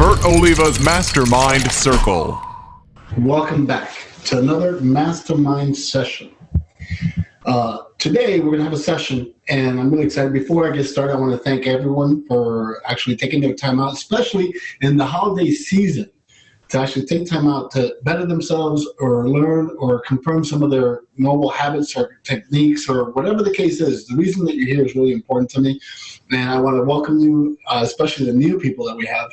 Bert Oliva's Mastermind Circle. Welcome back to another Mastermind session. Today we're going to have a session, and I'm really excited. Before I get started, I want to thank everyone for actually taking their time out, especially in the holiday season, to actually take time out to better themselves or learn or confirm some of their noble habits or techniques or whatever the case is. The reason that you're here is really important to me, and I want to welcome you, especially the new people that we have.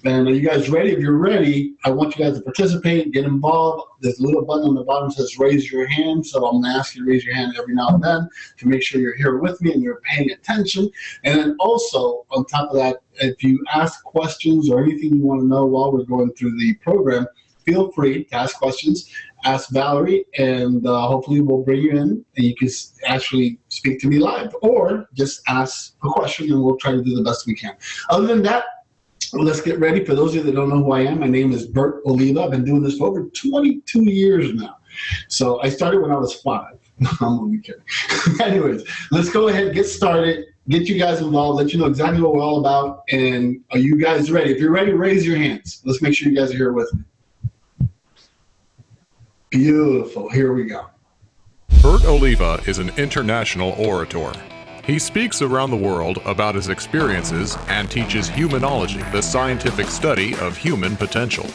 And are you guys ready? If you're ready, I want you guys to participate, get involved. There's a little button on the bottom that says raise your hand. So I'm going to ask you to raise your hand every now and then to make sure you're here with me and you're paying attention. And then also, on top of that, if you ask questions or anything you want to know while we're going through the program, feel free to ask questions. Ask Valerie, and hopefully we'll bring you in and you can actually speak to me live. Or just ask a question and we'll try to do the best we can. Other than that, let's get ready. For those of you that don't know who I am, my name is Bert Oliva. I've been doing this for over 22 years now. So I started when I was 5. I'm only kidding. Anyways, let's go ahead and get started, get you guys involved, let you know exactly what we're all about. And are you guys ready? If you're ready, raise your hands. Let's make sure you guys are here with me. Beautiful. Here we go. Bert Oliva is an international orator. He speaks around the world about his experiences and teaches humanology, the scientific study of human potential.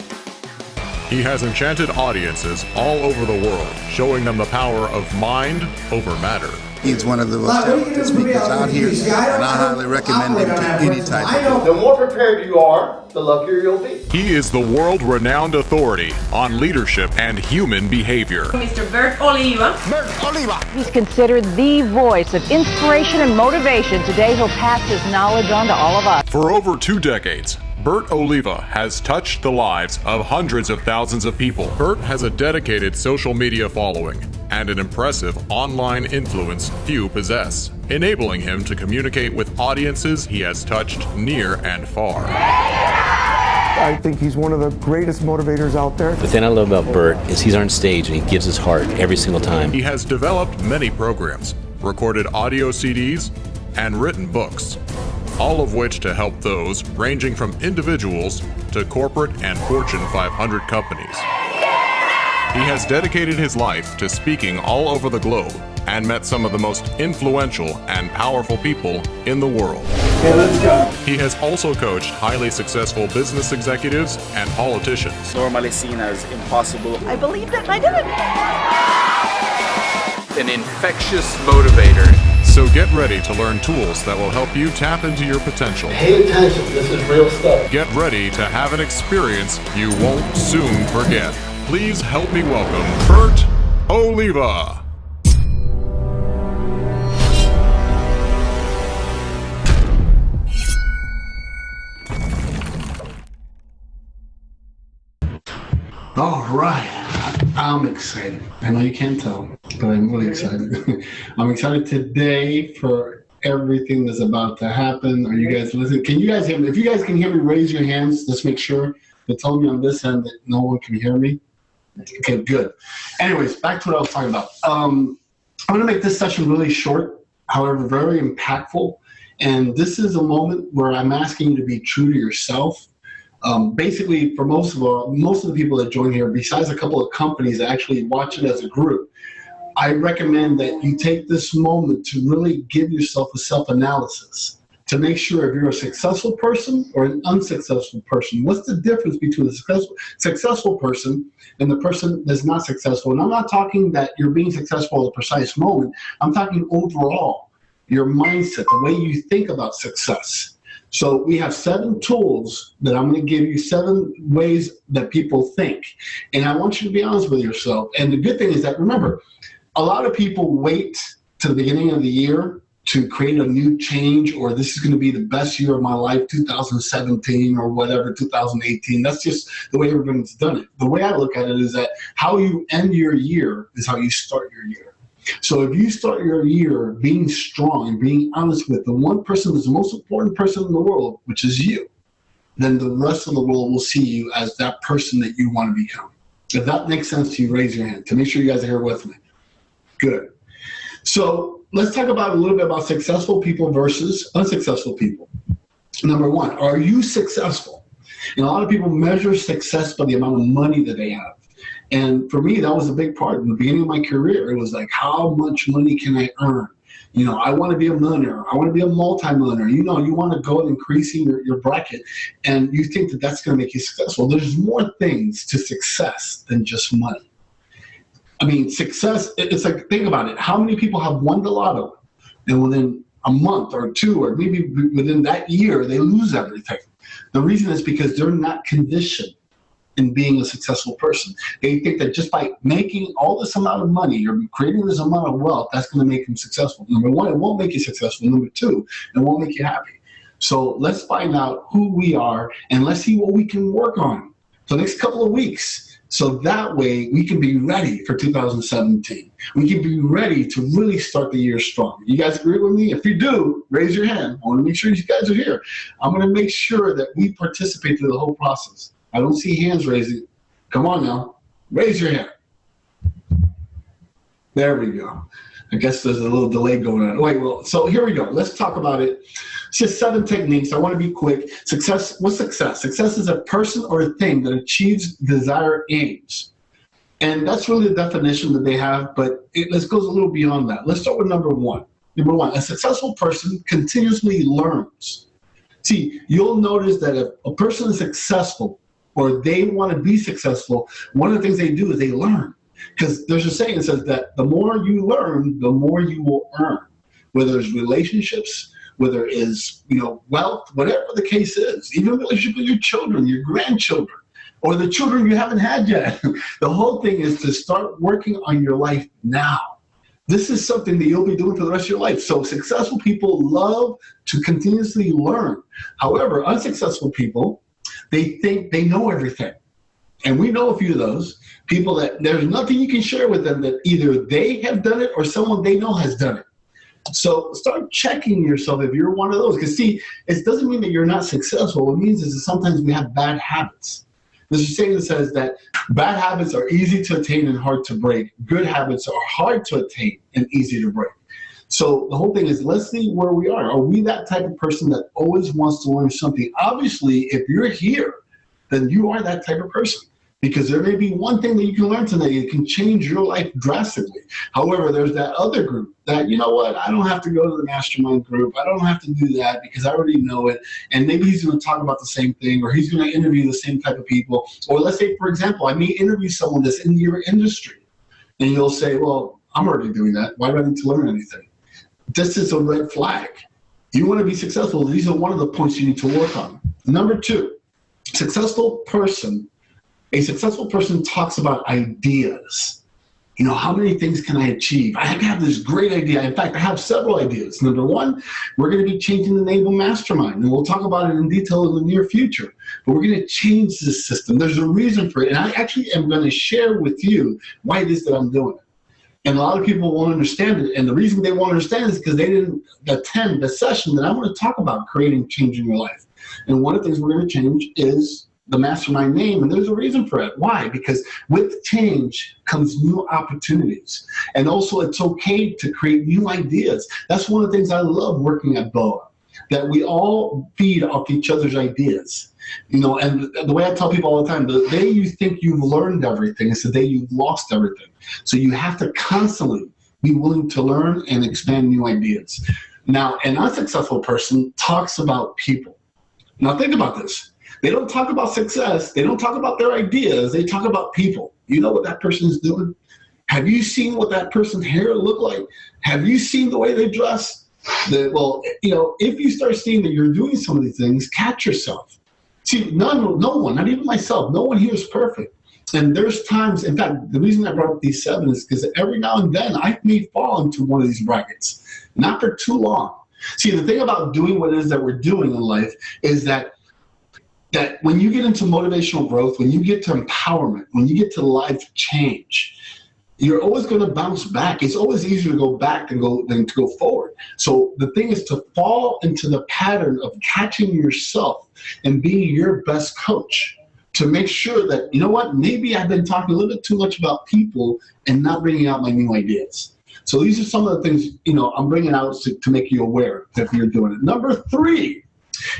He has enchanted audiences all over the world, showing them the power of mind over matter. He's one of the most talented speakers out here, and I highly recommend him to any type of book. The more prepared you are, the luckier you'll be. He is the world-renowned authority on leadership and human behavior. Mr. Bert Oliva. Bert Oliva! He's considered the voice of inspiration and motivation. Today he'll pass his knowledge on to all of us. For over 2 decades, Bert Oliva has touched the lives of hundreds of thousands of people. Bert has a dedicated social media following and an impressive online influence few possess, enabling him to communicate with audiences he has touched near and far. I think he's one of the greatest motivators out there. The thing I love about Bert is he's on stage and he gives his heart every single time. He has developed many programs, recorded audio CDs, and written books, all of which to help those ranging from individuals to corporate and Fortune 500 companies. He has dedicated his life to speaking all over the globe and met some of the most influential and powerful people in the world. Okay, let's go. He has also coached highly successful business executives and politicians. Normally seen as impossible. I believe that I did it. An infectious motivator. So get ready to learn tools that will help you tap into your potential. Pay attention. This is real stuff. Get ready to have an experience you won't soon forget. Please help me welcome Bert Oliva. All right. I'm excited. I know you can't tell, but I'm really excited. I'm excited today for everything that's about to happen. Are you guys listening? Can you guys hear me? If you guys can hear me, raise your hands. Let's make sure. They told me on this end that no one can hear me. Okay, good. Anyways, back to what I was talking about. I'm going to make this session really short, however, very impactful. And this is a moment where I'm asking you to be true to yourself. Basically, for most of the people that join here, besides a couple of companies that actually watch it as a group, I recommend that you take this moment to really give yourself a self-analysis to make sure if you're a successful person or an unsuccessful person. What's the difference between a successful person and the person that's not successful? And I'm not talking that you're being successful at a precise moment. I'm talking overall, your mindset, the way you think about success. So we have 7 tools that I'm going to give you, 7 ways that people think. And I want you to be honest with yourself. And the good thing is that, remember, a lot of people wait to the beginning of the year to create a new change, or this is going to be the best year of my life, 2017 or whatever, 2018. That's just the way everyone's done it. The way I look at it is that how you end your year is how you start your year. So if you start your year being strong and being honest with the one person that's the most important person in the world, which is you, then the rest of the world will see you as that person that you want to become. If that makes sense to you, raise your hand to make sure you guys are here with me. Good. So let's talk about a little bit about successful people versus unsuccessful people. Number 1, are you successful? And a lot of people measure success by the amount of money that they have. And for me, that was a big part. In the beginning of my career, it was like, how much money can I earn? You know, I want to be a millionaire. I want to be a multi-millionaire. You know, you want to go and increasing your bracket, and you think that that's going to make you successful. There's more things to success than just money. I mean, success, it's like, think about it. How many people have won the lotto, and within a month or two, or maybe within that year, they lose everything? The reason is because they're not conditioned in being a successful person. They think that just by making all this amount of money or creating this amount of wealth, that's going to make them successful. Number one, it won't make you successful. Number two, it won't make you happy. So let's find out who we are, and let's see what we can work on for the next couple of weeks. So that way we can be ready for 2017. We can be ready to really start the year strong. You guys agree with me? If you do, raise your hand. I want to make sure you guys are here. I'm going to make sure that we participate through the whole process. I don't see hands raising. Come on now. Raise your hand. There we go. I guess there's a little delay going on. Wait, well, so here we go. Let's talk about it. It's just 7 techniques. I want to be quick. Success. What's success? Success is a person or a thing that achieves desired aims. And that's really the definition that they have, but it goes a little beyond that. Let's start with number one. Number one, a successful person continuously learns. See, you'll notice that if a person is successful, or they want to be successful, one of the things they do is they learn. Because there's a saying that says that the more you learn, the more you will earn. Whether it's relationships, whether it's wealth, whatever the case is, even relationship with your children, your grandchildren, or the children you haven't had yet. The whole thing is to start working on your life now. This is something that you'll be doing for the rest of your life. So successful people love to continuously learn. However, unsuccessful people, they think they know everything. And we know a few of those people that there's nothing you can share with them that either they have done it or someone they know has done it. So start checking yourself if you're one of those. Because see, it doesn't mean that you're not successful. What it means is that sometimes we have bad habits. There's a saying that says that bad habits are easy to attain and hard to break. Good habits are hard to attain and easy to break. So the whole thing is, let's see where we are. Are we that type of person that always wants to learn something? Obviously, if you're here, then you are that type of person. Because there may be one thing that you can learn today that can change your life drastically. However, there's that other group that, you know what, I don't have to go to the Mastermind group. I don't have to do that because I already know it. And maybe he's going to talk about the same thing, or he's going to interview the same type of people. Or let's say, for example, I may interview someone that's in your industry. And you'll say, well, I'm already doing that. Why do I need to learn anything? This is a red flag. You want to be successful. These are one of the points you need to work on. Number two, a successful person talks about ideas. You know, how many things can I achieve? I have this great idea. In fact, I have several ideas. Number one, we're going to be changing the name of Mastermind, and we'll talk about it in detail in the near future. But we're going to change this system. There's a reason for it, and I actually am going to share with you why it is that I'm doing it. And a lot of people won't understand it. And the reason they won't understand it is because they didn't attend the session that I want to talk about creating change in your life. And one of the things we're going to change is the Mastermind name. And there's a reason for it. Why? Because with change comes new opportunities. And also it's okay to create new ideas. That's one of the things I love working at BOWA, that we all feed off each other's ideas. You know, and the way I tell people all the time, the day you think you've learned everything is the day you've lost everything. So you have to constantly be willing to learn and expand new ideas. Now, an unsuccessful person talks about people. Now think about this. They don't talk about success. They don't talk about their ideas. They talk about people. You know what that person is doing? Have you seen what that person's hair look like? Have you seen the way they dress? Well, you know, if you start seeing that you're doing some of these things, catch yourself. See, no one, not even myself, no one here is perfect. And there's times, in fact, the reason I brought up these 7 is because every now and then I may fall into one of these brackets, not for too long. See, the thing about doing what it is that we're doing in life is that when you get into motivational growth, when you get to empowerment, when you get to life change, you're always going to bounce back. It's always easier to go back than to go forward. So the thing is to fall into the pattern of catching yourself and being your best coach to make sure that, you know what, maybe I've been talking a little bit too much about people and not bringing out my new ideas. So these are some of the things, you know, I'm bringing out to make you aware that you're doing it. Number 3,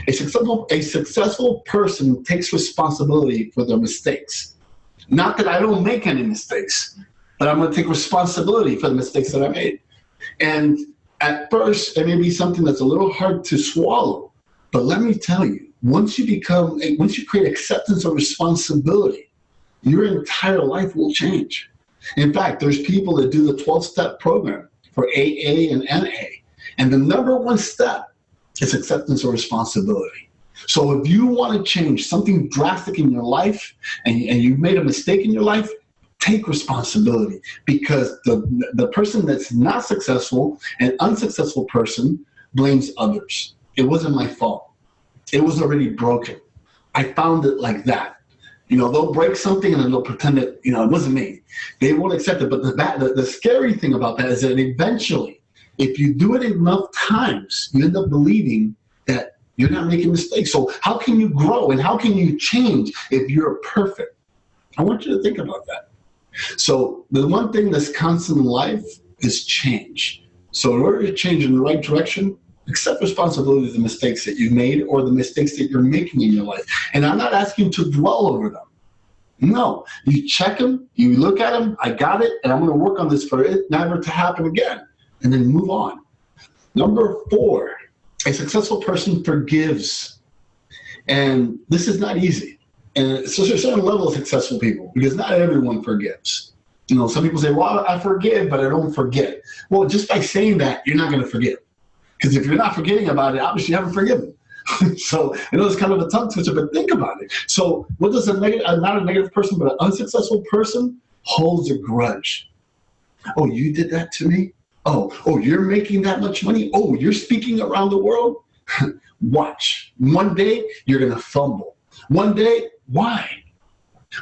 A successful person takes responsibility for their mistakes. Not that I don't make any mistakes, but I'm going to take responsibility for the mistakes that I made. And at first, it may be something that's a little hard to swallow. But let me tell you, once you create acceptance of responsibility, your entire life will change. In fact, there's people that do the 12-step program for AA and NA. And the number one step is acceptance of responsibility. So if you want to change something drastic in your life and you've made a mistake in your life, take responsibility, because the person that's not successful, an unsuccessful person, blames others. It wasn't my fault. It was already broken. I found it like that. They'll break something and then they'll pretend that, it wasn't me. They won't accept it. But the scary thing about that is that eventually, if you do it enough times, you end up believing that you're not making mistakes. So how can you grow and how can you change if you're perfect? I want you to think about that. So the one thing that's constant in life is change. So in order to change in the right direction, accept responsibility for the mistakes that you've made or the mistakes that you're making in your life. And I'm not asking you to dwell over them. No, you check them, you look at them, I got it, and I'm going to work on this for it never to happen again, and then move on. Number 4, a successful person forgives. And this is not easy. And so there's a certain level of successful people, because not everyone forgives. Some people say, well, I forgive, but I don't forget. Well, just by saying that, you're not going to forgive. Because if you're not forgetting about it, obviously you haven't forgiven. So I know it's kind of a tongue twister, but think about it. So what does not a negative person, but an unsuccessful person holds a grudge? Oh, you did that to me? Oh, you're making that much money? Oh, you're speaking around the world? Watch. One day you're going to fumble. One day, why?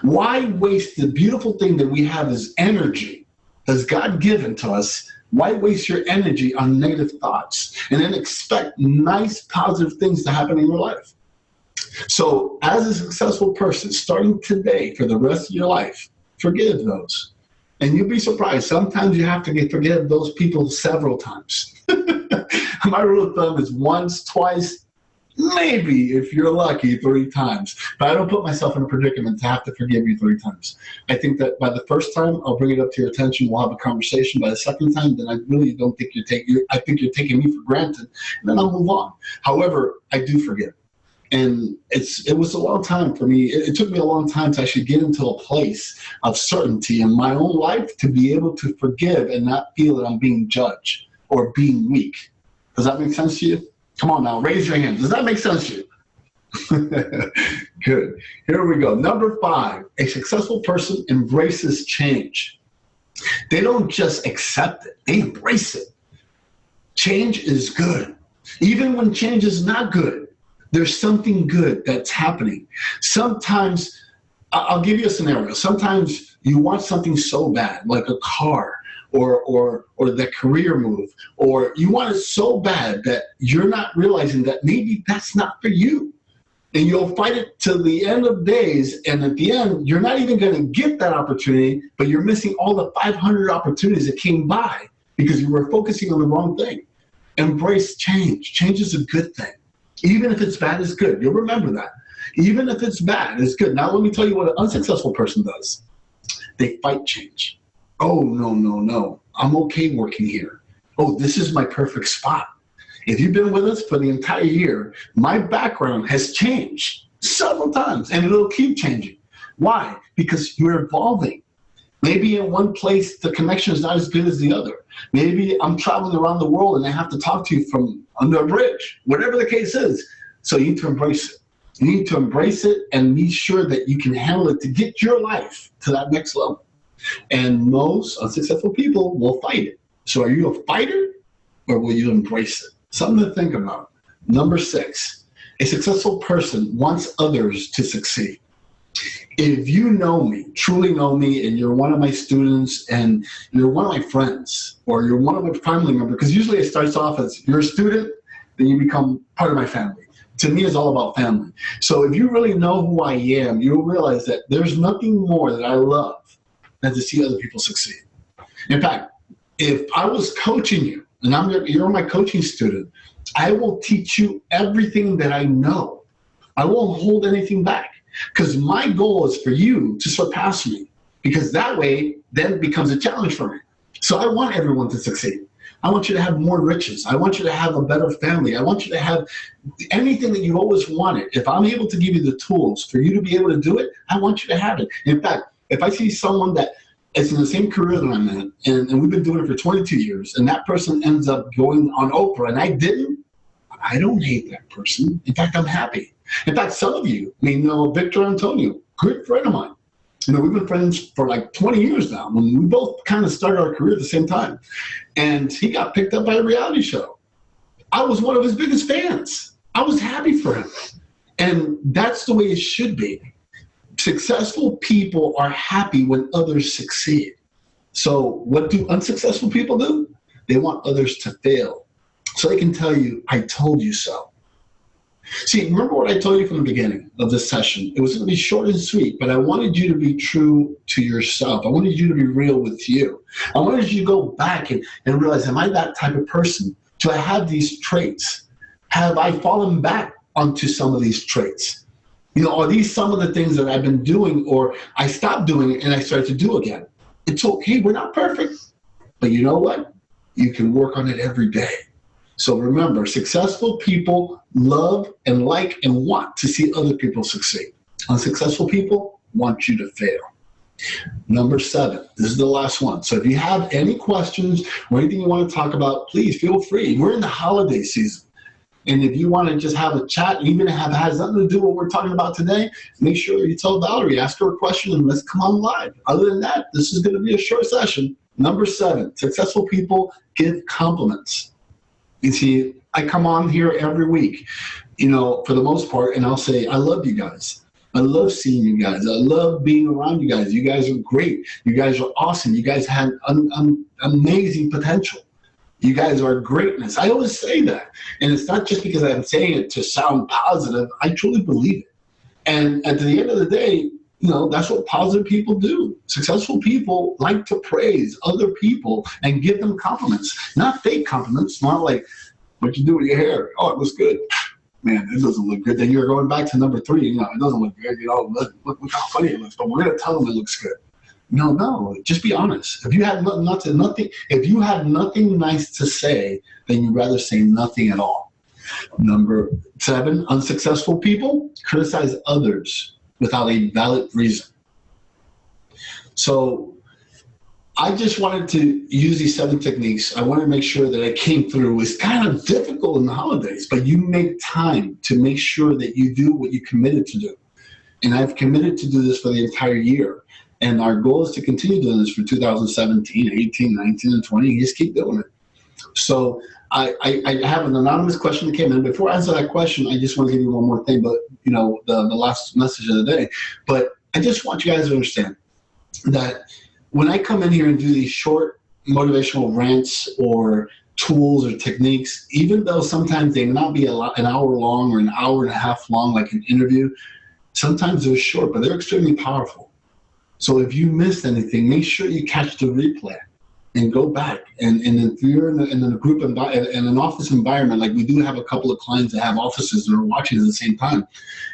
Why waste the beautiful thing that we have as energy, as God given to us? Why waste your energy on negative thoughts and then expect nice, positive things to happen in your life? So as a successful person, starting today for the rest of your life, forgive those. And you'll be surprised. Sometimes you have to forgive those people several times. My rule of thumb is once, twice, maybe, if you're lucky, 3 times. But I don't put myself in a predicament to have to forgive you 3 times. I think that by the first time, I'll bring it up to your attention. We'll have a conversation. By the second time, then I really don't think I think you're taking me for granted. And then I'll move on. However, I do forgive. And it was a long time for me. It took me a long time to actually get into a place of certainty in my own life to be able to forgive and not feel that I'm being judged or being weak. Does that make sense to you? Come on now, raise your hand. Does that make sense to you? Good. Here we go. Number 5, a successful person embraces change. They don't just accept it, they embrace it. Change is good. Even when change is not good, there's something good that's happening. Sometimes, I'll give you a scenario. Sometimes you want something so bad, like a car, or that career move, or you want it so bad that you're not realizing that maybe that's not for you. And you'll fight it till the end of days, and at the end, you're not even going to get that opportunity, but you're missing all the 500 opportunities that came by because you were focusing on the wrong thing. Embrace change. Change is a good thing. Even if it's bad, it's good. You'll remember that. Even if it's bad, it's good. Now let me tell you what an unsuccessful person does. They fight change. Oh, no. I'm okay working here. Oh, this is my perfect spot. If you've been with us for the entire year, my background has changed several times, and it'll keep changing. Why? Because you're evolving. Maybe in one place, the connection is not as good as the other. Maybe I'm traveling around the world and I have to talk to you from under a bridge, whatever the case is. So you need to embrace it. You need to embrace it and be sure that you can handle it to get your life to that next level. And most unsuccessful people will fight it. So are you a fighter or will you embrace it? Something to think about. Number 6, a successful person wants others to succeed. If you know me, truly know me, and you're one of my students and you're one of my friends or you're one of my family members, because usually it starts off as you're a student, then you become part of my family. To me, it's all about family. So if you really know who I am, you'll realize that there's nothing more that I love than to see other people succeed. In fact, if I was coaching you, and you're my coaching student, I will teach you everything that I know. I won't hold anything back, because my goal is for you to surpass me, because that way then it becomes a challenge for me. So I want everyone to succeed. I want you to have more riches. I want you to have a better family. I want you to have anything that you've always wanted. If I'm able to give you the tools for you to be able to do it, I want you to have it. In fact, if I see someone that is in the same career that I'm in, and we've been doing it for 22 years, and that person ends up going on Oprah and I didn't, I don't hate that person. In fact, I'm happy. In fact, some of you may know Victor Antonio, good friend of mine. You know, we've been friends for like 20 years now. When we both kind of started our career at the same time. And he got picked up by a reality show. I was one of his biggest fans. I was happy for him. And that's the way it should be. Successful people are happy when others succeed. So what do unsuccessful people do? They want others to fail, so they can tell you, I told you so. See, remember what I told you from the beginning of this session. It was going to be short and sweet, but I wanted you to be true to yourself. I wanted you to be real with you. I wanted you to go back and realize, am I that type of person? Do I have these traits? Have I fallen back onto some of these traits? You know, are these some of the things that I've been doing, or I stopped doing it and I started to do again? It's okay. We're not perfect. But you know what? You can work on it every day. So remember, successful people love and like and want to see other people succeed. Unsuccessful people want you to fail. Number 7, this is the last one. So if you have any questions or anything you want to talk about, please feel free. We're in the holiday season. And if you want to just have a chat, even if it has nothing to do with what we're talking about today, make sure you tell Valerie, ask her a question, and let's come on live. Other than that, this is going to be a short session. Number 7, successful people give compliments. You see, I come on here every week, you know, for the most part, and I'll say, I love you guys. I love seeing you guys. I love being around you guys. You guys are great. You guys are awesome. You guys have amazing potential. You guys are greatness. I always say that. And it's not just because I'm saying it to sound positive. I truly believe it. And at the end of the day, you know, that's what positive people do. Successful people like to praise other people and give them compliments. Not fake compliments, not like, what you do with your hair? Oh, it looks good. Man, it doesn't look good. Then you're going back to number 3, you know, it doesn't look good. You know, look how funny it looks. But we're going to tell them it looks good. No, just be honest. If you had if you had nothing nice to say, then you'd rather say nothing at all. Number 7, unsuccessful people criticize others without a valid reason. So I just wanted to use these 7 techniques. I wanted to make sure that I came through. It's kind of difficult in the holidays, but you make time to make sure that you do what you committed to do. And I've committed to do this for the entire year. And our goal is to continue doing this for 2017, 18, 19, and 20. Just keep doing it. So I have an anonymous question that came in. Before I answer that question, I just want to give you one more thing, but you know, the last message of the day. But I just want you guys to understand that when I come in here and do these short motivational rants or tools or techniques, even though sometimes they may not be an hour long or an hour and a half long like an interview, sometimes they're short, but they're extremely powerful. So if you missed anything, make sure you catch the replay and go back. And if you're in a group in an office environment, like we do have a couple of clients that have offices that are watching at the same time,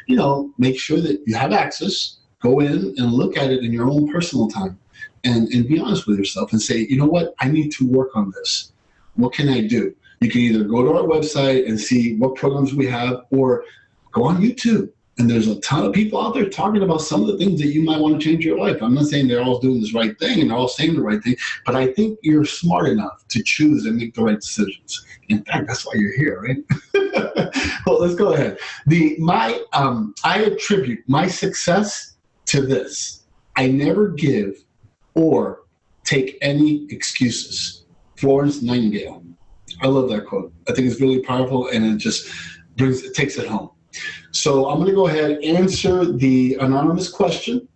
you know, make sure that you have access, go in and look at it in your own personal time and be honest with yourself and say, you know what, I need to work on this. What can I do? You can either go to our website and see what programs we have, or go on YouTube. And there's a ton of people out there talking about some of the things that you might want to change your life. I'm not saying they're all doing this right thing and they're all saying the right thing, but I think you're smart enough to choose and make the right decisions. In fact, that's why you're here, right? Well, let's go ahead. I attribute my success to this. I never give or take any excuses. Florence Nightingale. I love that quote. I think it's really powerful, and it just takes it home. So I'm going to go ahead and answer the anonymous question,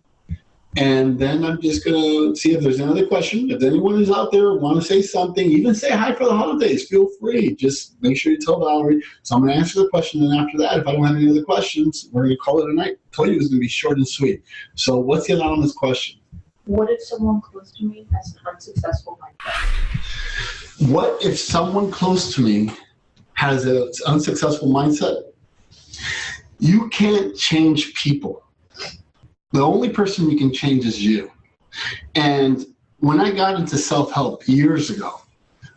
and then I'm just going to see if there's another question. If anyone is out there want to say something, even say hi for the holidays, feel free. Just make sure you tell Valerie. So I'm going to answer the question, and after that, if I don't have any other questions, we're going to call it a night. I told you it was going to be short and sweet. So what's the anonymous question? What if someone close to me has an unsuccessful mindset? What if someone close to me has an unsuccessful mindset, you can't change people. The only person you can change is you. And when I got into self-help years ago,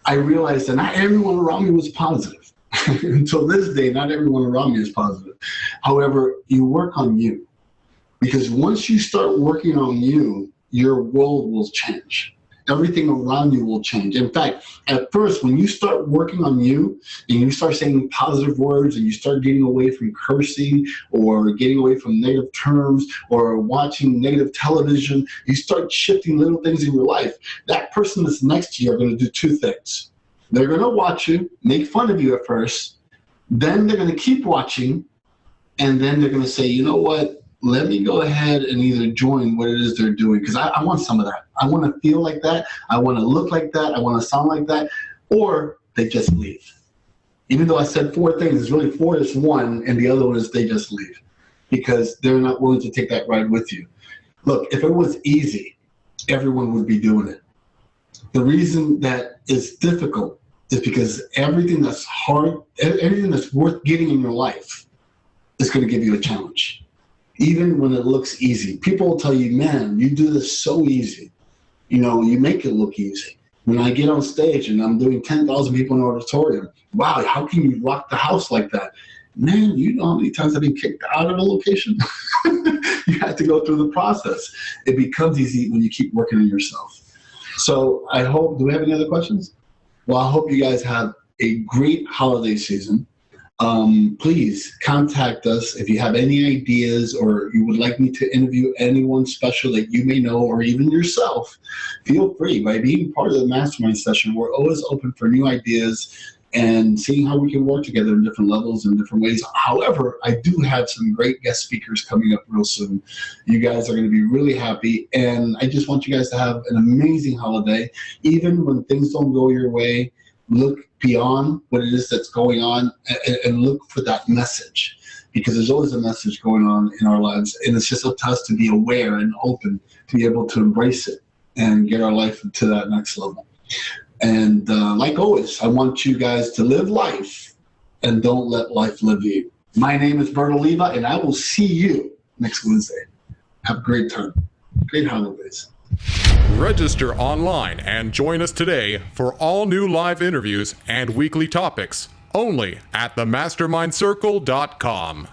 I realized that not everyone around me was positive. Until this day, not everyone around me is positive. However, you work on you. Because once you start working on you, your world will change. Everything around you will change. In fact, at first, when you start working on you and you start saying positive words and you start getting away from cursing or getting away from negative terms or watching negative television, you start shifting little things in your life. That person that's next to you are going to do two things. They're going to watch you, make fun of you at first, then they're going to keep watching, and then they're going to say, you know what? Let me go ahead and either join what it is they're doing, because I want some of that. I want to feel like that. I want to look like that. I want to sound like that. Or they just leave. Even though I said four things, it's really four is one, and the other one is they just leave because they're not willing to take that ride with you. Look, if it was easy, everyone would be doing it. The reason that it's difficult is because everything that's hard, everything that's worth getting in your life is going to give you a challenge. Even when it looks easy. People will tell you, man, you do this so easy. You know, you make it look easy. When I get on stage and I'm doing 10,000 people in an auditorium, wow, how can you rock the house like that? Man, you know how many times I've been kicked out of a location? You have to go through the process. It becomes easy when you keep working on yourself. So I hope, do we have any other questions? Well, I hope you guys have a great holiday season. Please contact us if you have any ideas or you would like me to interview anyone special that you may know or even yourself. Feel free. By being part of the Mastermind session, we're always open for new ideas and seeing how we can work together in different levels and different ways. However, I do have some great guest speakers coming up real soon. You guys are going to be really happy, and I just want you guys to have an amazing holiday. Even when things don't go your way, look beyond what it is that's going on and look for that message, because there's always a message going on in our lives, and it's just up to us to be aware and open to be able to embrace it and get our life to that next level. And like always, I want you guys to live life and don't let life live you. My name is Bert Oliva, and I will see you next Wednesday. Have a great time. Great holidays. Register online and join us today for all new live interviews and weekly topics only at themastermindcircle.com.